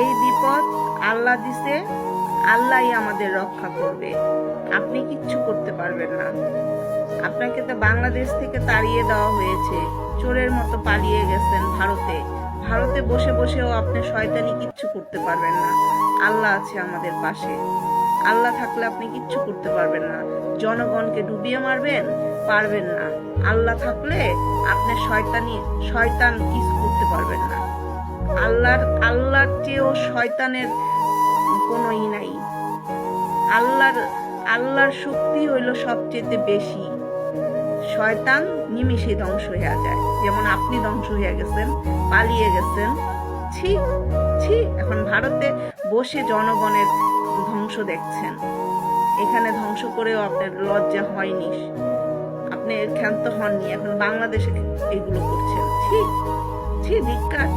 এই বিপদ আল্লাহ দিছে, আল্লাহই আমাদের রক্ষা করবে। আপনি কিচ্ছু করতে পারবেন না। আপনাকে তো বাংলাদেশ থেকে তাড়িয়ে দেওয়া হয়েছে, চোরের মতো পালিয়ে গেছেন ভারতে। ভারতে বসে বসেও আপনি শয়তানি কিচ্ছু করতে পারবেন না। আল্লাহ আছে আমাদের পাশে। আল্লাহ থাকলে আপনি কিচ্ছু করতে পারবেন না। জনগণকে ডুবিয়ে মারবেন, পারবেন না। আল্লাহ থাকলে আপনি শয়তান কিছু করতে পারবেন না। আল্লাহর চেয়েও শয়তানের কোনো নাই। আল্লাহর শক্তি হইল সবচেয়ে বেশি। শয়তান নিমিষে ধ্বংস হয়ে যায়, যেমন আপনি ধ্বংস হয়ে গেছেন, পালিয়ে গেছেন। ছি ছি, এখন ভারতে বসে জনগণের ধ্বংস দেখছেন। এখানে ধ্বংস করেও আপনার লজ্জা হয়নি, আপনি ক্ষান্ত হননি, এখন বাংলাদেশে এগুলো করছেন। ছি ছি, ধিক্কার।